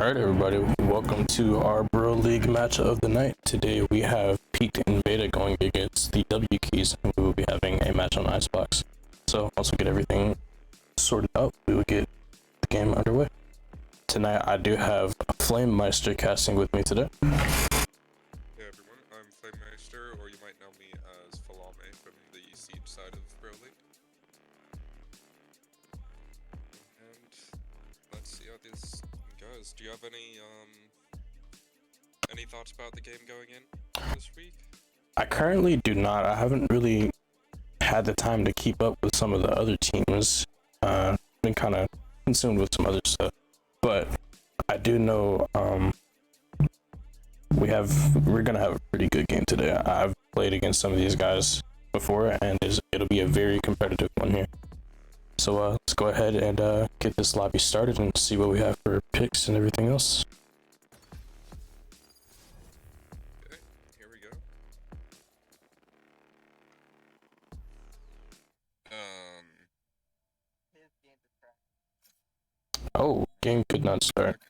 Alright everybody, welcome to our Bro League match of the night. Today we have Pete and Beta going against the W Keys, and we will be having a match on Icebox. So once we get everything sorted out, we will get the game underway. Tonight I do have Flame Meister casting with me today. Hey everyone, I'm Flame Meister, or you might know me as Falame from the Siege side of Bro League. And let's see how this goes. Do you have any thoughts about the game going in this week? I currently do not. I haven't really had the time to keep up with some of the other teams. Been kind of consumed with some other stuff, but I do know we're gonna have a pretty good game today. I've played against some of these guys before, and it'll be a very competitive one here. So let's go ahead and get this lobby started and see what we have for picks and everything else. Okay, here we go. Oh, game could not start.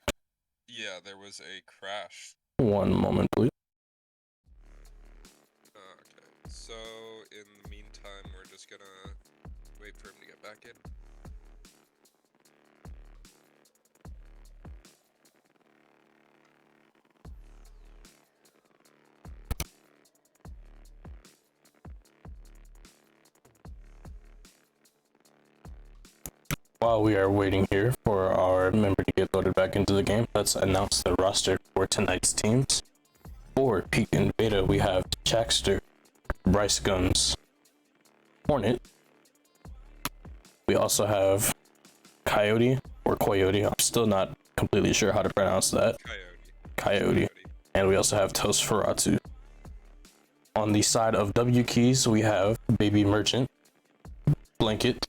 Yeah, there was a crash. One moment, please. Okay, so in the meantime, we're just gonna wait for him to get back in. While we are waiting here for our member to get loaded back into the game, let's announce the roster for tonight's teams. For Peak and Beta, we have Chaxter, Bryce Guns, Hornet. We also have Coyote, or Coyote. I'm still not completely sure how to pronounce that. Coyote. And we also have Toast Ferratu. On the side of W Keys, we have Baby Merchant, Blanket,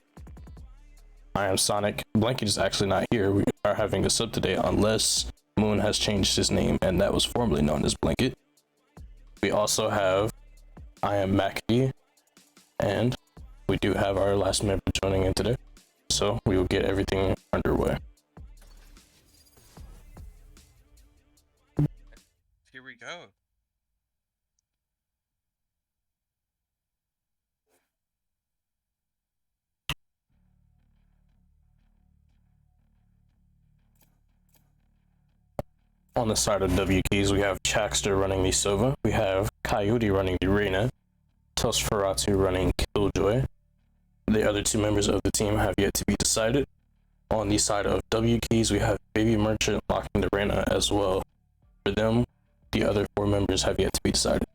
I am Sonic. Blanket is actually not here. We are having a sub today unless Moon has changed his name, and that was formerly known as Blanket. We also have I am Mackie, and we do have our last member joining in today. So we will get everything underway. Here we go. On the side of W Keys, we have Chaxter running the Sova. We have Coyote running the Reina. Tosferatu running Killjoy. The other two members of the team have yet to be decided. On the side of W Keys, we have Baby Merchant locking the Reina as well. For them, the other four members have yet to be decided.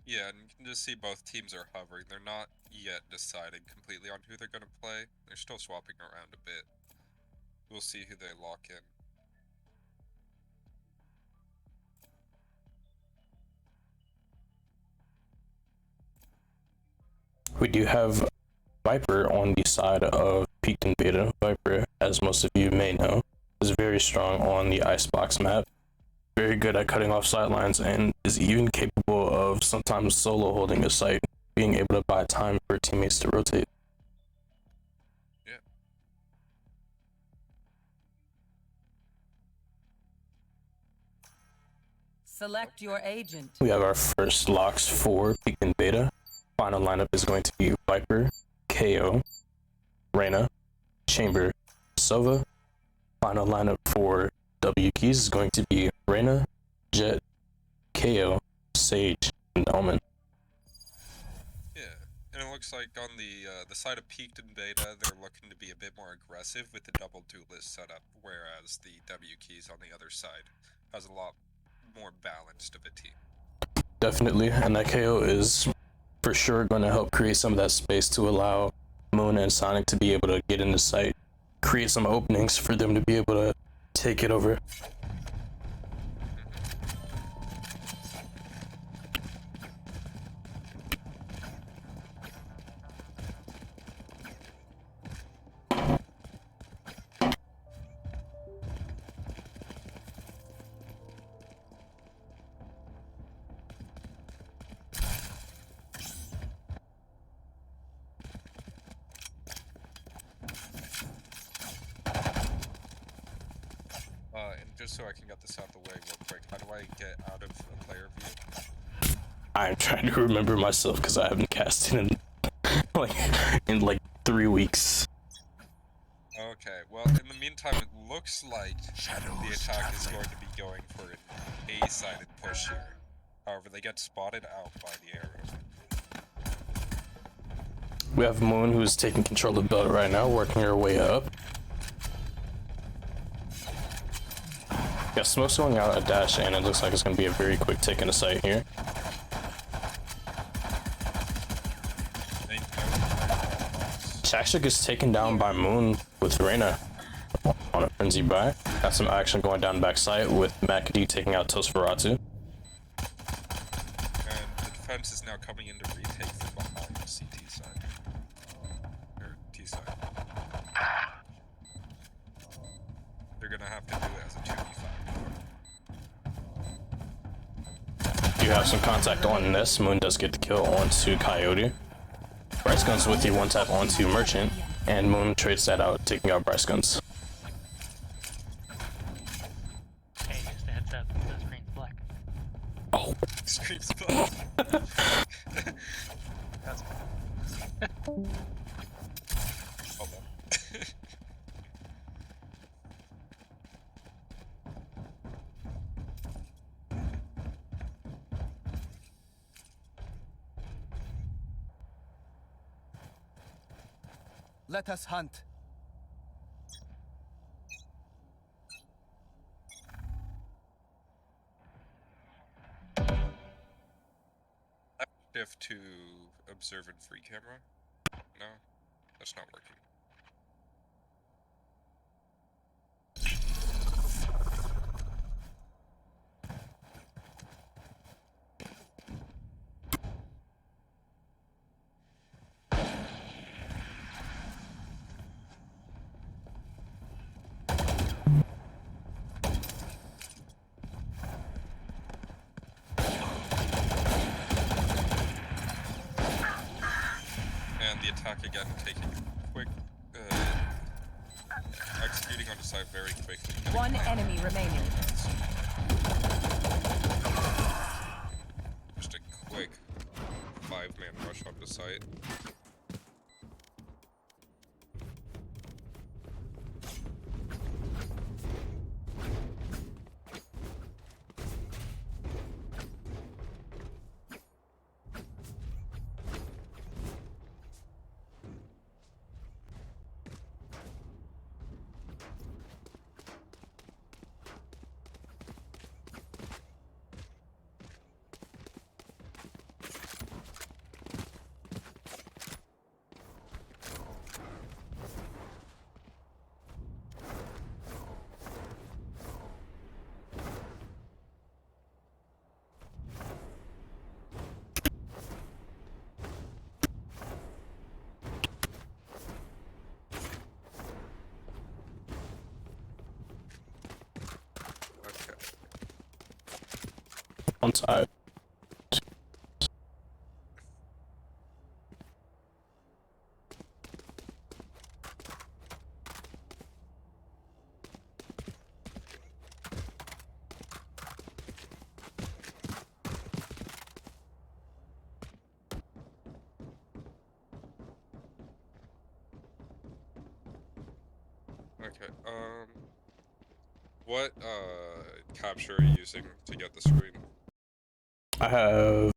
Yeah, and you can just see both teams are hovering. They're not yet decided completely on who they're going to play. They're still swapping around a bit. We'll see who they lock in. We do have Viper on the side of Peak and Beta. Viper, as most of you may know, is very strong on the Icebox map. Very good at cutting off sidelines, and is even capable of sometimes solo holding a site, being able to buy time for teammates to rotate. Yeah. Select your agent. We have our first locks for Peak and Beta. Final lineup is going to be Viper, KO, Reina, Chamber, Sova. Final lineup for W Keys is going to be Reina, Jet, KO, Sage, and Omen. Yeah, and it looks like on the side of Peaked and Beta, they're looking to be a bit more aggressive with the double duelist setup, whereas the W Keys on the other side has a lot more balanced of a team. Definitely, and that KO is for sure going to help create some of that space to allow Moon and Sonic to be able to get into sight, create some openings for them to be able to take it over. just so I can get this out the way real quick, how do I get out of a player view? I'm trying to remember myself because I haven't casted in like 3 weeks. Okay, well, in the meantime, it looks like the attack is going to be going for an A-sided push here. However, they get spotted out by the arrow. We have Moon who's taking control of the build right now, working her way up. Yeah, smoke's going out a dash, and it looks like it's going to be a very quick tick in the sight here. Shakshik is taken down by Moon with Reyna on a frenzy buy. Got some action going down backside with McAdee taking out Tosferatu. And the defense is now coming in to retake from behind the CT side. Or T side. They're gonna have to do it as a 2v5. You have some contact on this. Moon does get the kill onto Coyote. Bryce Guns with the one tap onto Merchant, and Moon trades that out, taking out Bryce Guns. Hey, just a heads up, the screen's black. Oh, Screams black. That's Hold on. Let us hunt. Shift to observe and free camera. No, that's not working. And the attack again, taking quick, executing on the side very quickly. One enemy remaining. Just a quick 5-man rush up the site. Okay. one side. Okay, what, capture are you using to get the screen? I have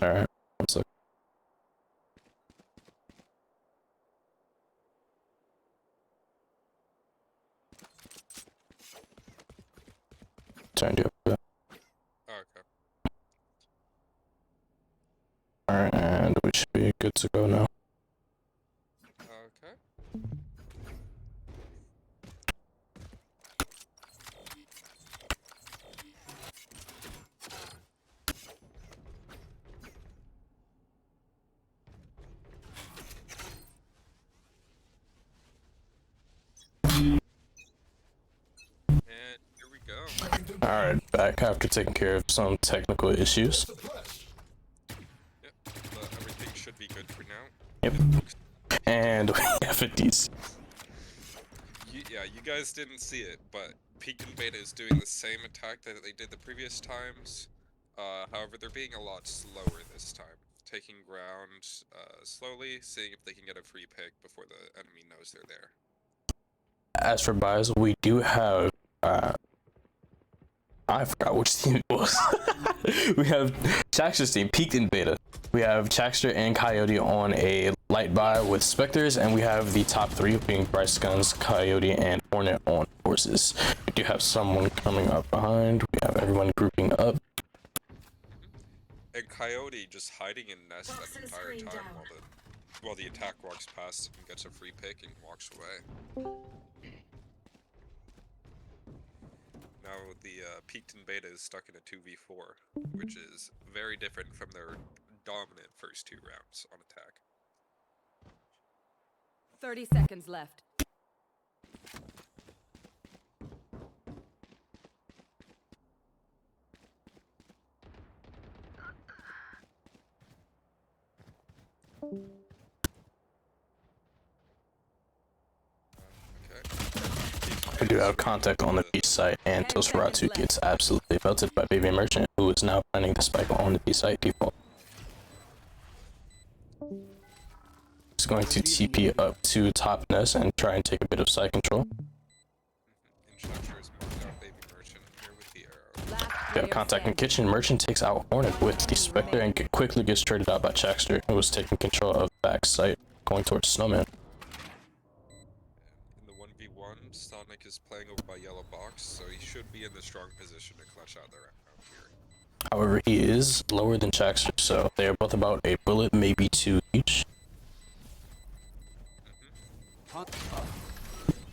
Alright, one sec. Turned you up. Oh, okay. Alright, and we should be good to go now. Okay. And here we go. Alright, back after taking care of some technical issues. Yep. Everything should be good for now. Yep. And we have a DC. Yeah, you guys didn't see it, but Peak and Beta is doing the same attack that they did the previous times. However, they're being a lot slower this time. Taking ground slowly, seeing if they can get a free pick before the enemy knows they're there. As for buys, we do have I forgot which team it was. We have Chaxter's team, Peaked in Beta. We have Chaxter and Coyote on a light buy with Spectres, and we have the top three being Bryce Guns, Coyote, and Hornet on horses. We do have someone coming up behind. We have everyone grouping up. And Coyote just hiding in nest that entire time while the attack walks past and gets a free pick and walks away. Now the Peaked and Beta is stuck in a 2v4, which is very different from their dominant first 2 rounds on attack. 30 seconds left. We do have contact on the B site, and Tosferatu gets absolutely belted by Baby Merchant, who is now planning the spike on the B site default. He's going to TP up to top nest and try and take a bit of side control. Instructors marked out Baby Merchant here with the arrow. We have contact in kitchen. Merchant takes out Hornet with the Spectre and quickly gets traded out by Chaxter, who was taking control of back site, going towards Snowman. In the 1v1, Sonic is playing over by Yellow Box, so he should be in the strong position to clutch out the round here. However, he is lower than Chaxter, so they are both about a bullet, maybe 2 each.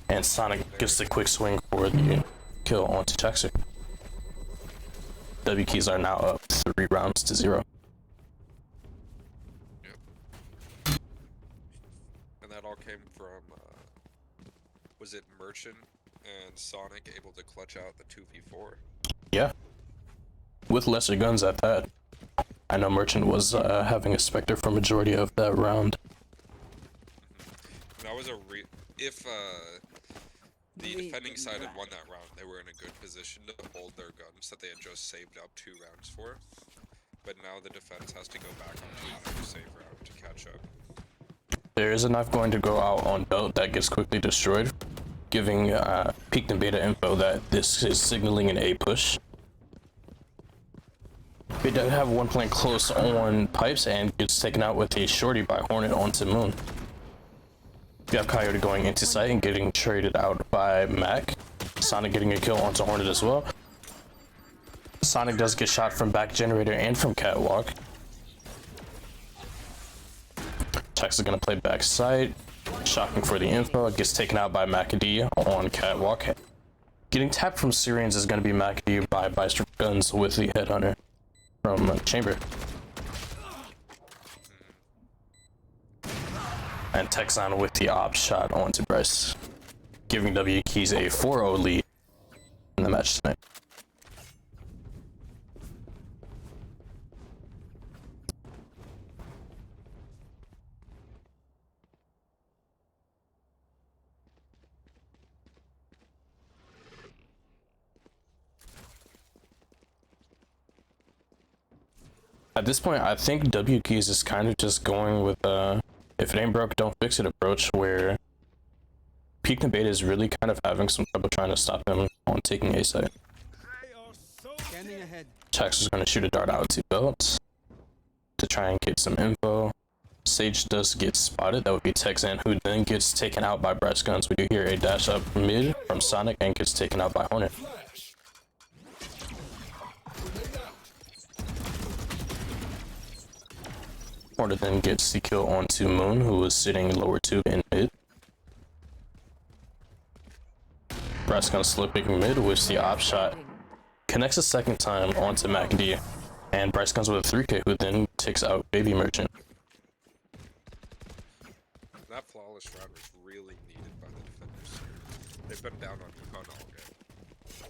And Sonic gets the quick swing for the kill onto Chaxter. W keys are now up 3 rounds to 0. Yep. And that all came from, was it Merchant and Sonic able to clutch out the 2v4? Yeah. With lesser guns at that. I know Merchant was having a Spectre for majority of that round. That was a if the defending side had won that round, they were in a good position to hold their guns that they had just saved up 2 rounds for. But now the defense has to go back onto another save round to catch up. There is a knife going to go out on belt that gets quickly destroyed, giving Peaked and Beta info that this is signaling an A push. They do have one plant close on pipes and gets taken out with a shorty by Hornet onto Moon. We have Coyote going into sight and getting traded out by Mac. Sonic getting a kill onto Hornet as well. Sonic does get shot from back generator and from Catwalk. Chex is gonna play back side. Shocking for the info. Gets taken out by McAdee on Catwalk. Getting tapped from Syrians is gonna be McAdee by Byster Guns with the Headhunter from Chamber. And Texan with the op shot onto Bryce, giving W Keys a 4-0 lead in the match tonight. At this point, I think W Keys is kind of just going with if it ain't broke, don't fix it approach, where Peaked and Beta is really kind of having some trouble trying to stop them on taking A site. Chax is going to shoot a dart out to Belt. to try and get some info. Sage does get spotted. That would be Texan, who then gets taken out by Bryce Guns. We do hear a dash up mid from Sonic and gets taken out by Hornet. Hornet then gets the kill onto Moon, who was sitting lower tube in mid. Bryce Guns slipping mid with the op shot. Connects a second time onto MacD. And Bryce Guns with a 3K, who then takes out Baby Merchant. That flawless round was really needed by the defenders. They've been down on Yukon all game.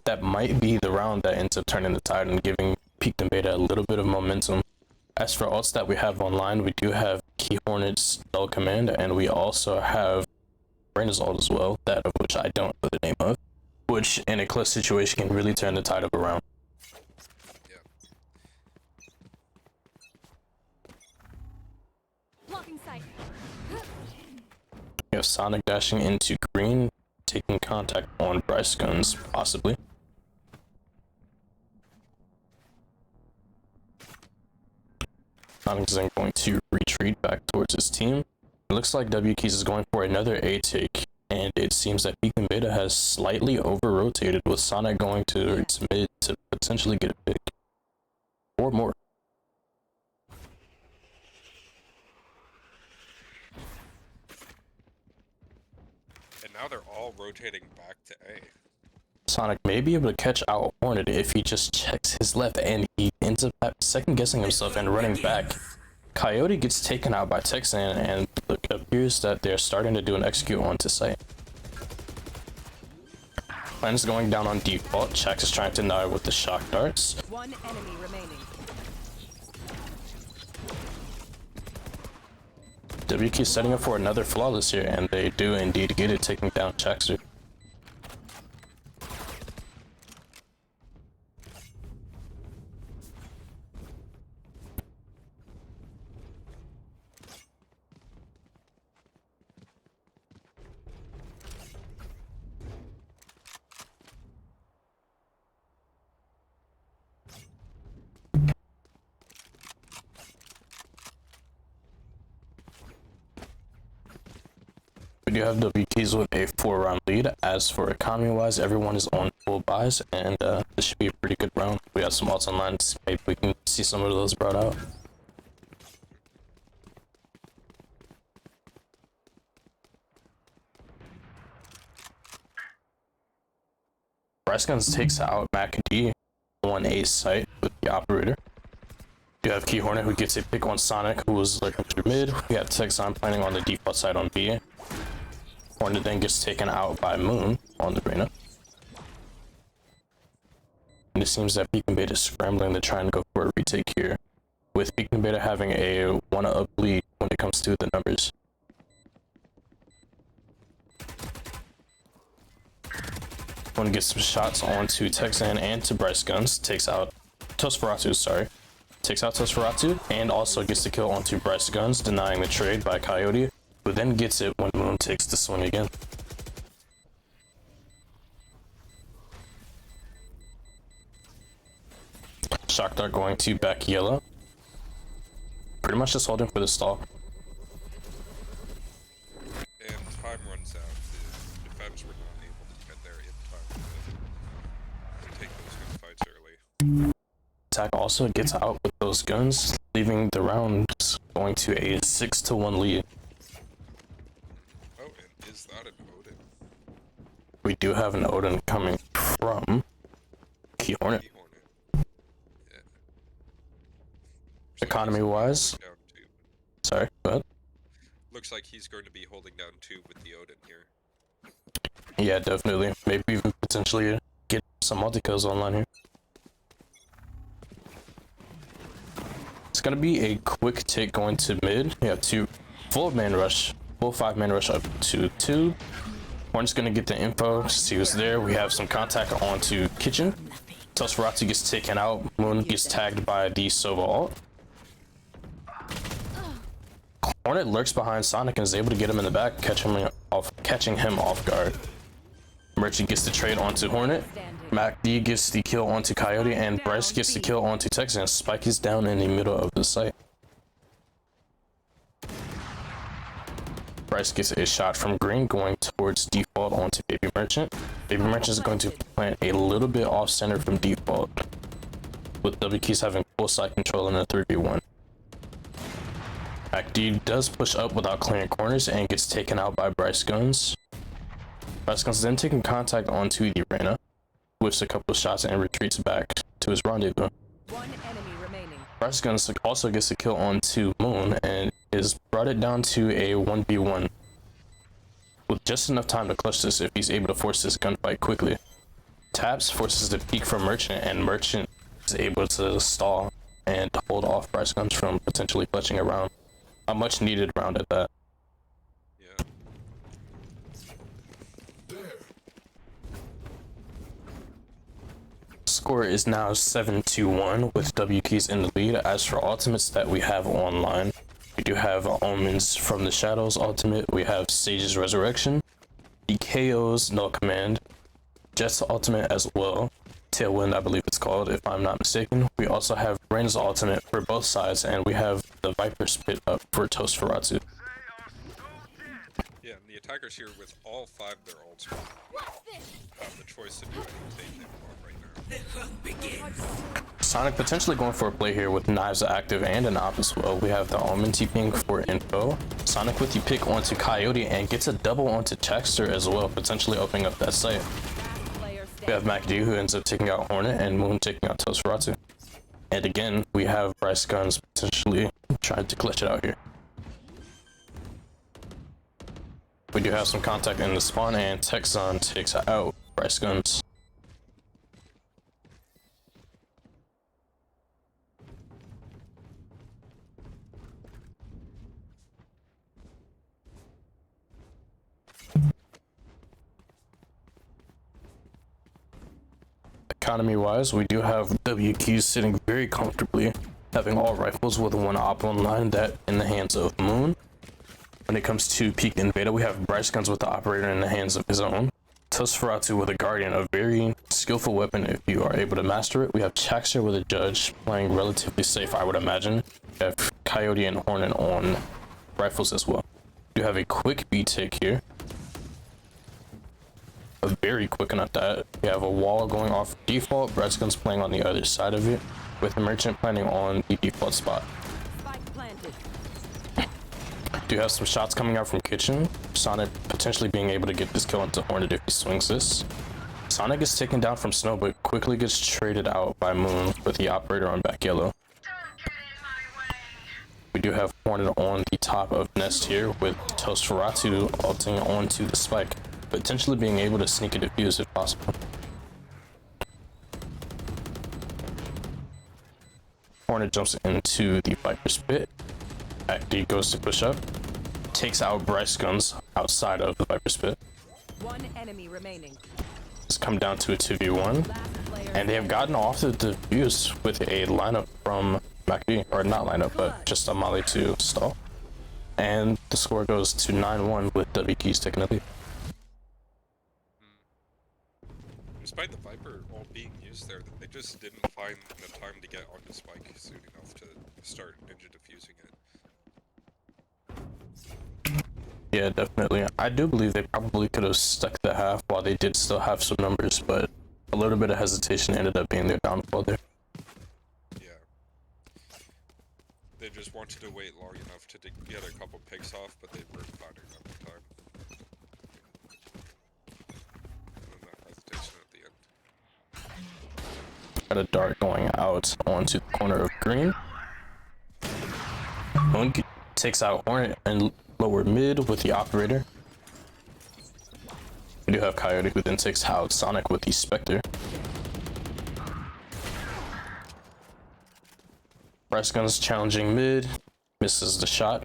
That might be the round that ends up turning the tide and giving Peaked and Beta a little bit of momentum. As for alts that we have online, we do have Key Hornet's Dull Command, and we also have Brandon's ult as well, that of which I don't know the name of, which in a close situation can really turn the tide of a round. Yeah. Blocking sight. We have Sonic dashing into green, taking contact on Bryce Guns, possibly. Sonic is then going to retreat back towards his team. It looks like W Keys is going for another A take, and it seems that Peak and Beta has slightly over-rotated, with Sonic going to its mid to potentially get a pick. Or more. And now they're all rotating back to A. Sonic may be able to catch out Hornet if he just checks his left, and he ends up second guessing himself and running back. Coyote gets taken out by Texan, and it appears that they're starting to do an execute onto site. Plan is going down on default. Shax is trying to deny with the shock darts. One enemy remaining. WQ is setting up for another flawless here, and they do indeed get it, taking down Shaxter. We do have WKs with a 4-round lead. As for economy wise, everyone is on full buys, and this should be a pretty good round. We have some odds online, so maybe we can see some of those brought out. Bryce Guns takes out MacD on A site with the operator. You have Key Hornet, who gets a pick on Sonic, who was looking through mid. We have Texan planning on the default side on B. Hornet then gets taken out by Moon on the arena. And it seems that Peak and Beta is scrambling to try and go for a retake here, with Peak and Beta having a 1-up lead when it comes to the numbers. One gets some shots onto Texan and to Bryce Guns, takes out Tosferatu, sorry. Takes out Tosferatu, and also gets the kill onto Bryce Guns, denying the trade by Coyote, who then gets it when Moon takes the swing again. Shock Dart going to back yellow. Pretty much just holding for the stall. And time runs out. The defense were not able to get there in time to take those gunfights early. Attack also gets out with those guns, leaving the rounds going to a 6-1 lead. Oh, and is that an Odin? We do have an Odin coming from Key Hornet. Key Hornet. Yeah. Economy wise, Down two. sorry, but Looks like he's going to be holding down two with the Odin here. yeah, definitely. Maybe even potentially get some multi-kills online here. It's gonna be a quick take going to mid. We have two full 5-man rush up to 2. Hornet's gonna get the info, see who's there. We have some contact onto kitchen. Tosferatu gets taken out. Moon gets tagged by the Sova ult. Hornet lurks behind Sonic and is able to get him in the back, catching him off guard. Merchant gets the trade onto Hornet. MacD gets the kill onto Coyote, and Bryce gets the kill onto Texan. Spike is down in the middle of the site. Bryce gets a shot from Green going towards default onto Baby Merchant. Baby Merchant is going to plant a little bit off center from default, with W Keys having full side control in a 3v1. MacD does push up without clearing corners and gets taken out by Bryce Guns. Bryce Guns then taking contact onto the Reyna, whiffs a couple of shots and retreats back to his rendezvous. One enemy remaining. Bryce Guns also gets a kill onto Moon and is brought it down to a 1v1 with just enough time to clutch this if he's able to force this gunfight quickly. Taps forces the peek from Merchant, and Merchant is able to stall and hold off Bryce Guns from potentially clutching a round. A much needed round at that. Yeah. Score is now 7-1 with W Keys in the lead. As for ultimates that we have online, we do have Omens from the Shadows ultimate, we have Sage's Resurrection, the KO's Null Command, Jet's ultimate as well, Tailwind I believe it's called if I'm not mistaken. We also have Rain's ultimate for both sides, and we have the Viper Spit up for Toast Ferratsu. Yeah, and the attackers here with all 5 of their ults have the choice to do anything they want right now. Sonic potentially going for a play here with Knives active and an op as well. We have the Omen TPing for info. Sonic with the pick onto Coyote and gets a double onto Checkster as well, potentially opening up that site. We have MacD who ends up taking out Hornet and Moon taking out Tosferatu. And again, we have Bryce Guns potentially trying to clutch it out here. We do have some contact in the spawn, and Texan takes out Bryce Guns. Economy wise, we do have W Keys sitting very comfortably, having all rifles with one op online, that in the hands of Moon. When it comes to Peak and Beta, we have Bryce Guns with the operator in the hands of his own. Tosferatu with a Guardian, a very skillful weapon if you are able to master it. We have Chaxer with a Judge, playing relatively safe I would imagine. We have Coyote and Hornet on rifles as well. We do have a quick B-Take here. A very quick one at that. We have a wall going off default, Bryce Guns playing on the other side of it, with the Merchant planning on the default spot. Spike planted. Do have some shots coming out from Kitchen. Sonic potentially being able to get this kill into Hornet if he swings this. Sonic is taken down from Snow, but quickly gets traded out by Moon with the operator on back yellow. We do have Hornet on the top of Nest here with Tosferatu ulting onto the Spike, potentially being able to sneak a defuse if possible. Hornet jumps into the Viper Spit. MacD goes to push up, takes out Bryce Guns outside of the Viper Spit. One enemy remaining. It's come down to a 2v1, and they have gotten off the defuse with a lineup from MacD, or not lineup, but just a molly to stall. And the score goes to 9-1 with W Keys taking the lead. Despite the Viper all being used there, they just didn't find the time to get onto Spike soon enough to start ninja diffusing it. Yeah, definitely. I do believe they probably could have stuck the half while they did still have some numbers, but a little bit of hesitation ended up being their downfall there. Yeah. They just wanted to wait long enough to get a couple picks off, but they weren't finding enough time. And then that hesitation at the end. Got a dart going out onto the corner of green. Moon takes out Hornet and lower mid with the operator. We do have Coyote who then takes out Sonic with the Spectre. Bryce Guns challenging mid, misses the shot.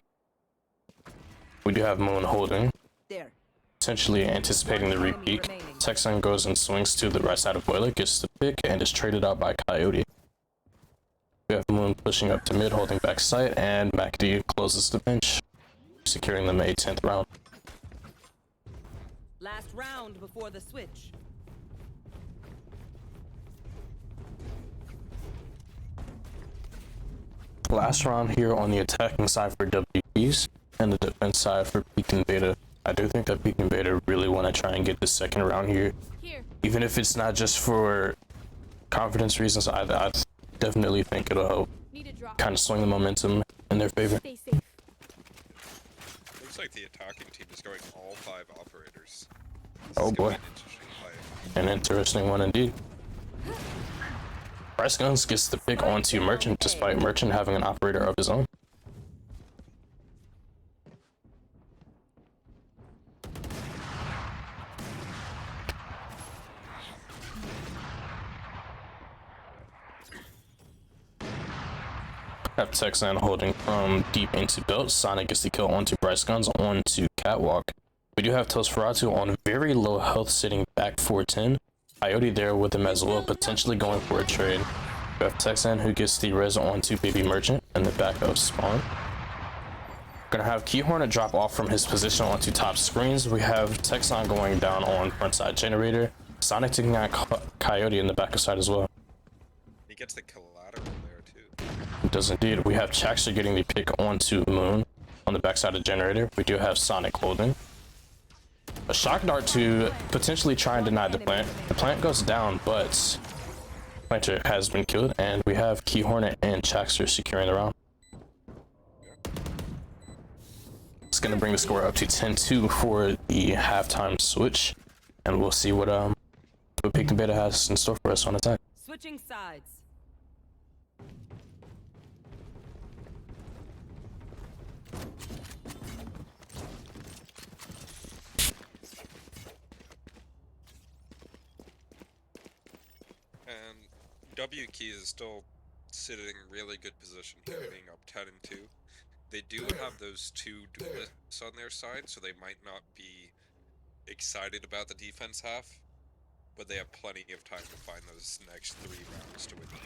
We do have Moon holding, There. potentially anticipating the repeat. Texan goes and swings to the right side of Boiler, gets the pick, and is traded out by Coyote. We have Moon pushing up to mid, holding back sight, and MacD closes the bench, securing them a 10th round. Last round before the switch. Last round here on the attacking side for WPs and the defense side for Peak and Beta. I do think that Peak and Beta really want to try and get the second round here. Even if it's not just for confidence reasons, I definitely think it'll help kind of swing the momentum in their favor. Looks like the attacking team is going all 5 operators. Oh boy. An interesting one indeed. Bryce Guns gets the pick onto Merchant despite Merchant having an operator of his own. Have Texan holding from deep into belt. Sonic gets the kill onto Bryce Guns onto Catwalk. We do have Tosferatu on very low health sitting back 410. Coyote there with him as well, potentially going for a trade. We have Texan who gets the res onto Baby Merchant in the back of spawn. Gonna have Key Hornet drop off from his position onto top screens. We have Texan going down on frontside generator. Sonic taking out Coyote in the back of side as well. He gets the collateral there too. It does indeed. We have Chaxter getting the pick onto Moon on the backside of generator. We do have Sonic holding. A shock dart to potentially try and deny the plant. The plant goes down, but planter has been killed, and we have Key Hornet and Chaxter securing the round. It's gonna bring the score up to 10-2 for the halftime switch, and we'll see what Peak and Beta has in store for us on attack. Switching sides. And W Key is still sitting in really good position here, being up 10-2. They do have those 2 duelists on their side, so they might not be excited about the defense half, but they have plenty of time to find those next 3 rounds to win the game.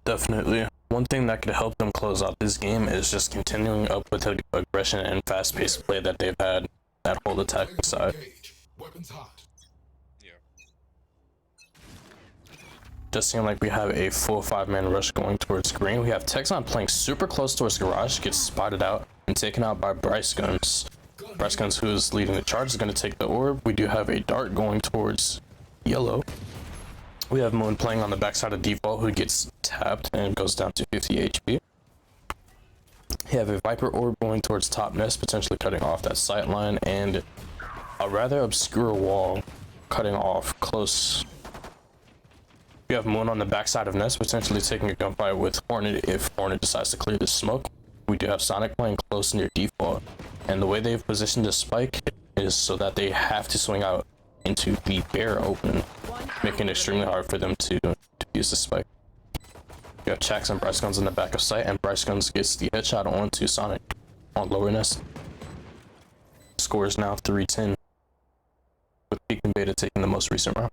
Definitely. One thing that could help them close out this game is just continuing up with the aggression and fast-paced play that they've had that whole attacking side. Yeah. Does seem like we have a full 5-man rush going towards green. We have Texan playing super close towards garage, gets spotted out and taken out by Bryce Guns. Bryce Guns, who is leading the charge, is going to take the orb. We do have a dart going towards yellow. We have Moon playing on the backside of default, who gets tapped and goes down to 50 HP. We have a Viper orb going towards top nest, potentially cutting off that sight line, and a rather obscure wall cutting off close. We have Moon on the backside of nest, potentially taking a gunfight with Hornet if Hornet decides to clear the smoke. We do have Sonic playing close near default, and the way they've positioned the spike is so that they have to swing out into the bare open, making it extremely hard for them to use the spike. We have Chax and Bryce Guns in the back of sight, and Bryce Guns gets the headshot onto Sonic on lower nest. Score is now 3-10, with Peak and Beta taking the most recent round.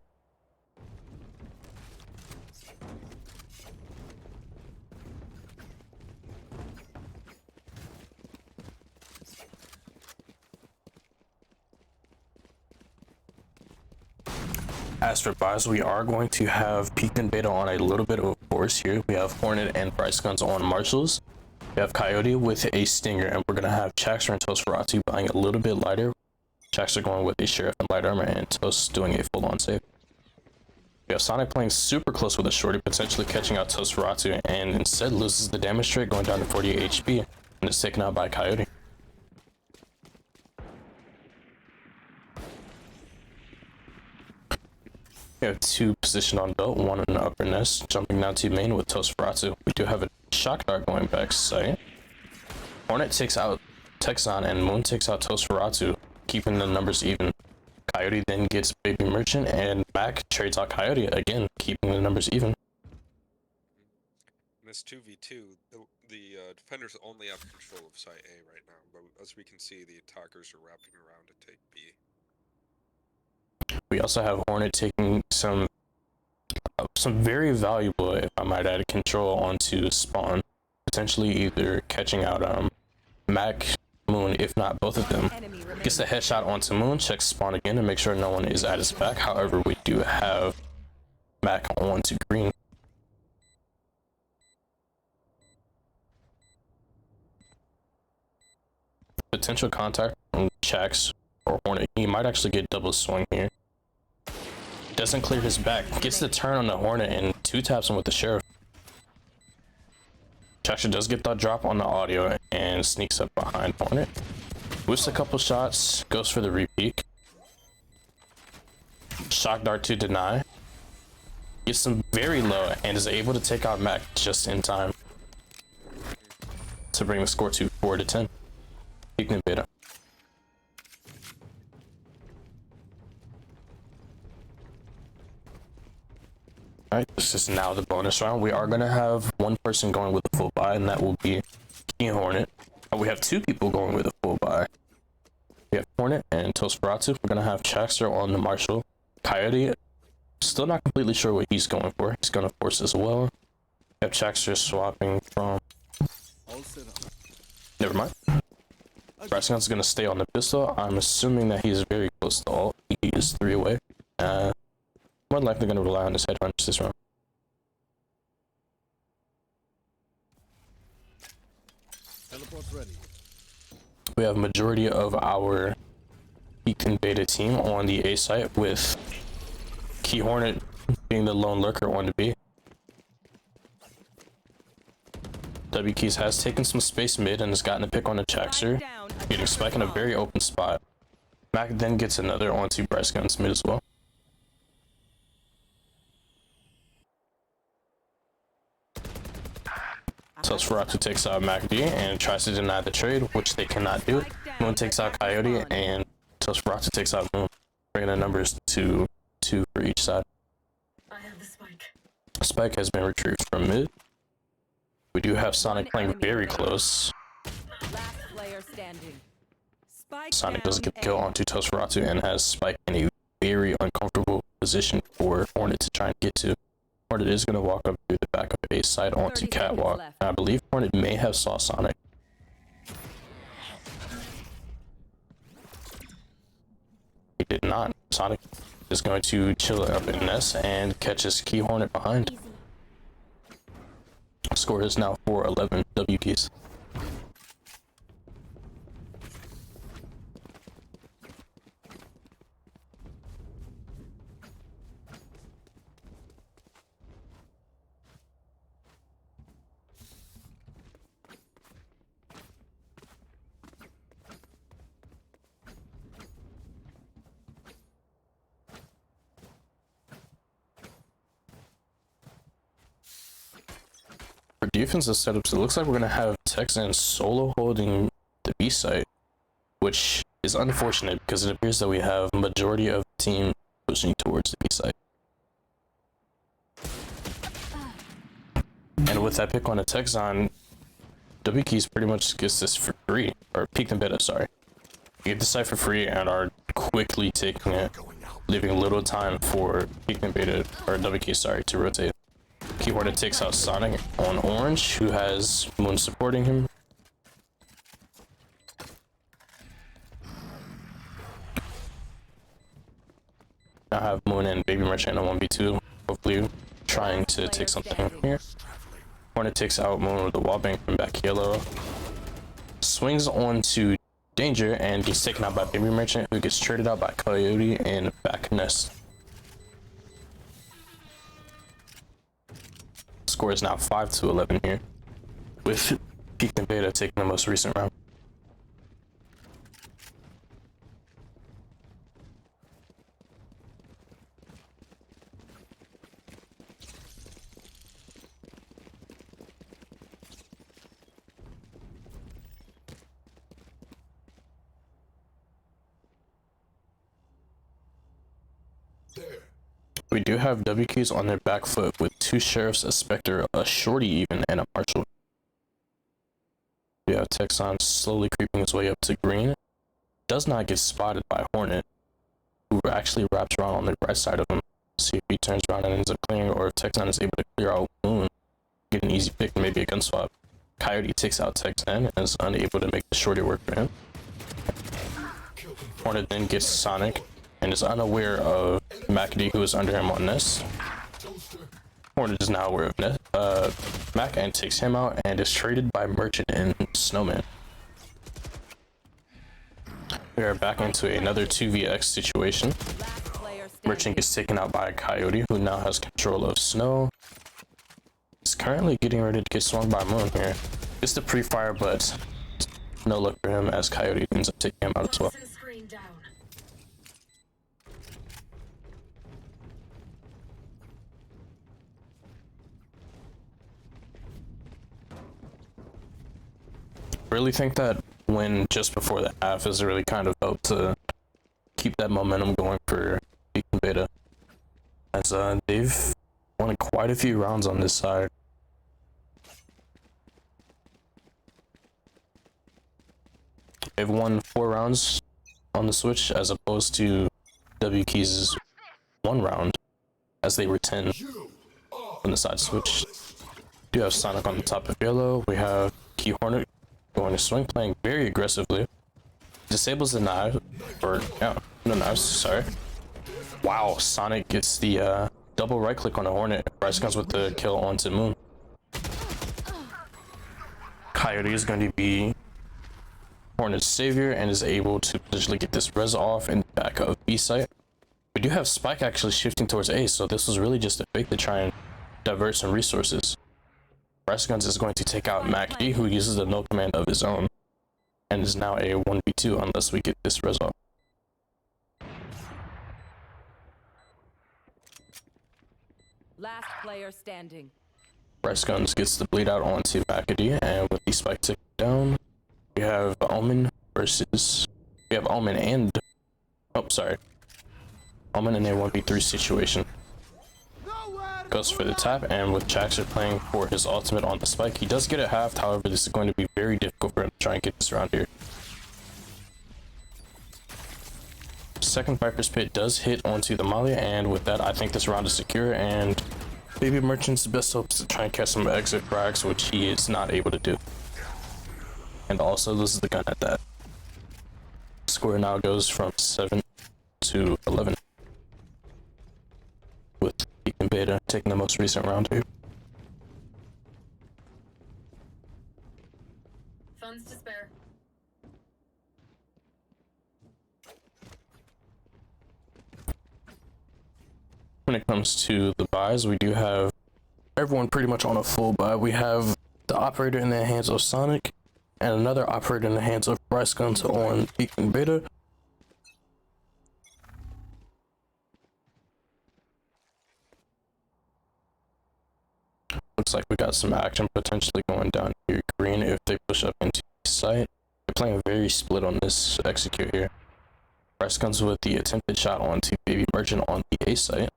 As for buys, we are going to have Peak and Beta on a little bit of a force here. We have Hornet and Bryce Guns on Marshalls. We have Coyote with a Stinger, and we're going to have Chaxter and Tosferatu buying a little bit lighter. Chaxter going with a Sheriff and light armor, and Toast doing a full-on save. We have Sonic playing super close with a Shorty, potentially catching out Tosferatu, and instead loses the damage trait, going down to 48 HP, and is taken out by Coyote. We have 2 positioned on belt, 1 in the upper nest, jumping down to main with Tosferatu. We do have a shock dart going back sight. Hornet takes out Texan, and Moon takes out Tosferatu, keeping the numbers even. Coyote then gets Baby Merchant, and back trades out Coyote again, keeping the numbers even. In this 2v2, the defenders only have control of site A right now, but as we can see, the attackers are wrapping around to take B. We also have Hornet taking some very valuable, if I might add, control onto spawn, potentially either catching out Mac, Moon, if not both of them. Enemy remaining. Gets the headshot onto Moon, checks spawn again to make sure no one is at his back. However, we do have Mac onto Green. Potential contact from Chax or Hornet. He might actually get double swing here. Doesn't clear his back. Gets the turn on the Hornet and two taps him with the Sheriff. Chax does get that drop on the audio and sneaks up behind Hornet. Whiffs a couple shots, goes for the repeat. Shock dart to deny. Gets him very low and is able to take out Mac just in time to bring the score to 4-10. Peak and beta. Alright, this is now the bonus round. We are going to have one person going with a full buy, and that will be Key Hornet. We have two people going with a full buy. We have Hornet and Tosferatu. We're going to have Chaxter on the Marshall. Coyote, still not completely sure what he's going for. He's going to force as well. We have Chaxter swapping from... Never mind. Brascon's going to stay on the pistol. I'm assuming that he's very close to ult. He is 3 away. More than likely going to rely on his headhunters this round. Teleport's ready. We have majority of our Peaked and Beta team on the A site, with Key Hornet being the lone lurker on the B. W Keys has taken some space mid and has gotten a pick on the Chaxer, getting Spike in a very open spot. Mac then gets another onto Bryce Guns mid as well. Tosferatu takes out Mac D and tries to deny the trade, which they cannot do. Moon takes out Coyote and Tosferatu takes out Moon, bringing the numbers to 2 for each side. I have the spike. Spike has been retrieved from mid. We do have Sonic playing very close. Last player standing. Spike Sonic does down get the kill A. onto Tosferatu and has Spike in a very uncomfortable position for Hornet to try and get to. Hornet is going to walk up through the back of A side onto 30 Catwalk. seconds left. And I believe Hornet may have saw Sonic. He did not. Sonic is going to chill up in Nest and catches Key Hornet behind. Score is now 4-11 W keys. For defensive setups, it looks like we're going to have Texan solo holding the B site, which is unfortunate because it appears that we have majority of the team pushing towards the B site. And with that pick on the Texan, W Keys pretty much gets this for free, or Peaked and Beta, sorry. You get the site for free and are quickly taking it, leaving little time for Peaked and Beta, or W Keys, sorry, to rotate. Key Hornet takes out Sonic on Orange, who has Moon supporting him. I have Moon and Baby Merchant on 1v2, hopefully trying to take something here. Hornet takes out Moon with the wallbang from back yellow. Swings on to Danger and gets taken out by Baby Merchant, who gets traded out by Coyote and back Nest. Score is now 5-11 here, with Peaked and Beta taking the most recent round. We do have W keys on their back foot with 2 sheriffs, a Spectre, a Shorty even, and a Marshall. We have Texan slowly creeping his way up to green. Does not get spotted by Hornet, who actually wraps around on the right side of him. See if he turns around and ends up clearing, or if Texan is able to clear out Moon, get an easy pick, maybe a gun swap. Coyote takes out Texan and is unable to make the shorty work for him. Hornet then gets Sonic and is unaware of McAdee, who is under him on Nest. Hornet is now aware of Nest, Mac, and takes him out and is traded by Merchant and Snowman. We are back into another 2vx situation. Last player standing. Merchant gets taken out by a Coyote, who now has control of Snow. He's currently getting ready to get swung by Moon here. It's the pre-fire, but no luck for him as Coyote ends up taking him out as well. Toxin screen down. Really think that win just before the half has really kind of helped to keep that momentum going for Peak and Beta, as they've won quite a few rounds on this side. They've won 4 rounds on the Switch as opposed to W Keys' 1 round, as they were 10 on the side Switch. We do have Sonic on the top of yellow. We have Key Hornet going to swing, playing very aggressively. Disables the knife, or yeah, no knives, sorry. Wow, Sonic gets the double right click on the Hornet. Bryce comes with the kill onto Moon. Coyote is going to be Hornet's savior and is able to potentially get this res off in the back of B site. We do have Spike actually shifting towards A, so this was really just a fake to try and divert some resources. Bryce Guns is going to take out McAdee, who uses the no command of his own, and is now a 1v2 unless we get this res off. Last player standing. Bryce Guns gets the bleed out onto McAdee, and with the spike tick down, we have Omen versus... We have Omen and... Oh, sorry. Omen in a 1v3 situation. Goes for the tap, and with Jaxer playing for his ultimate on the spike, he does get it halved. However, this is going to be very difficult for him to try and get this round here. Second Viper's Pit does hit onto the Molly, and with that, I think this round is secure, and Baby Merchant's best hope is to try and catch some exit frags, which he is not able to do. And also loses the gun at that. Score now goes from 7 to 11. With Peak and Beta taking the most recent round here. Funds to spare. When it comes to the buys, we do have everyone pretty much on a full buy. We have the operator in the hands of Sonic, and another operator in the hands of Bryce Guns on Peak and Beta. Looks like we got some action potentially going down here. Green, if they push up into the site. They're playing very split on this execute here. Bryce Guns with the attempted shot onto Baby Merchant on the A site.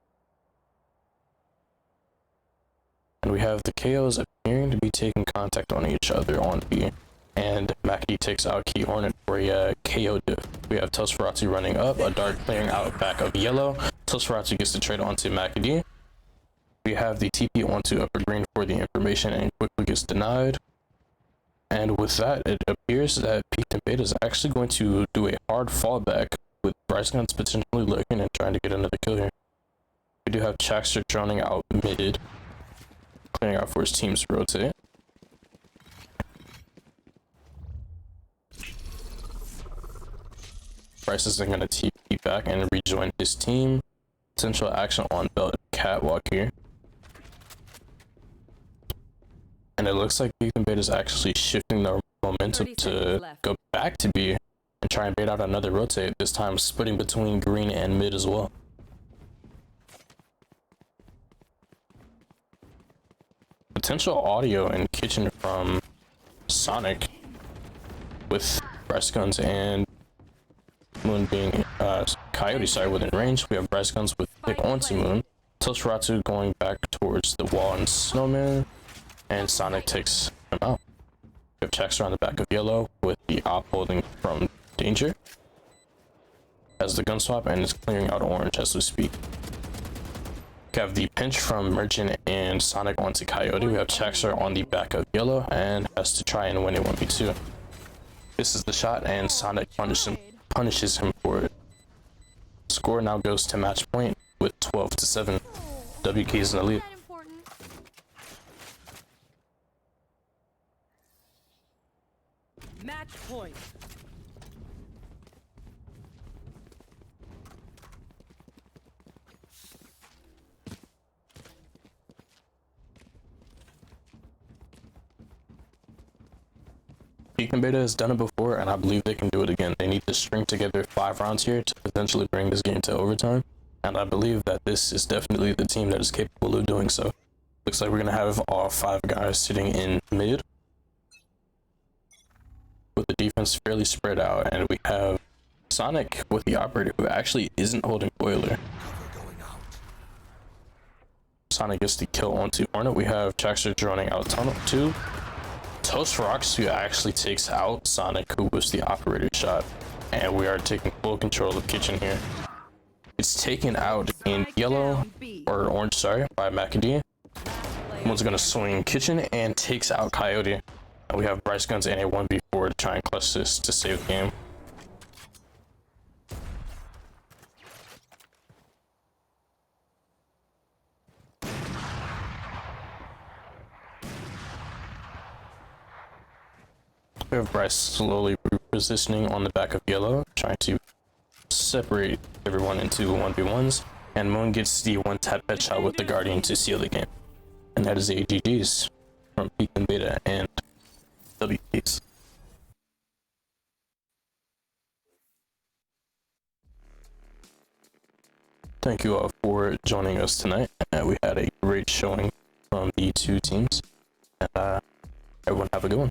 And we have the KOs appearing to be taking contact on each other on B. And McAdee takes out Key Hornet for a KO diff. We have Tosferatu running up, a dart clearing out back of yellow. Tosferatu gets the trade onto McAdee. We have the TP onto upper green for the information and quickly gets denied. And with that, it appears that Peak and Beta is actually going to do a hard fallback with Bryce Guns potentially looking and trying to get another kill here. We do have Chaxter droning out mid, clearing out for his team's rotate. Bryce isn't going to TP back and rejoin his team. Potential action on Belt Catwalk here. And it looks like Peak and Beta is actually shifting their momentum to go back to B and try and bait out another rotate, this time splitting between green and mid as well. Potential audio and kitchen from Sonic with Bryce Guns and Moon being Coyote side within range. We have Bryce Guns with pick onto Moon. Tosferatu going back towards the wall and Snowman, and Sonic takes him out. We have Chaxter on the back of yellow with the op holding from danger as the gun swap, and is clearing out orange as we speak. We have the pinch from Merchant and Sonic onto Coyote. We have Chaxer on the back of yellow and has to try and win a 1v2. This is the shot and Sonic punishes him for it. Score now goes to match point with 12-7. WK is in the lead. Match point. Peak and Beta has done it before, and I believe they can do it again. They need to string together 5 rounds here to potentially bring this game to overtime, and I believe that this is definitely the team that is capable of doing so. Looks like we're gonna have all 5 guys sitting in mid, with the defense fairly spread out, and we have Sonic with the operator who actually isn't holding Boiler. Sonic gets the kill onto Hornet. We have Jaxter droning out tunnel 2. Toast Rocks who actually takes out Sonic, who was the operator shot, and we are taking full control of Kitchen here. It's taken out in yellow or orange, sorry, by McAdee. One's gonna swing Kitchen and takes out Coyote. And we have Bryce Guns and a 1v4 to try and clutch this to save the game. We have Bryce slowly repositioning on the back of yellow, trying to separate everyone into 1v1s, and Moon gets the one-tap headshot with the Guardian to seal the game. And that is AGGs from Peak and Beta and WKs. Thank you all for joining us tonight. We had a great showing from the 2 teams, and everyone have a good one.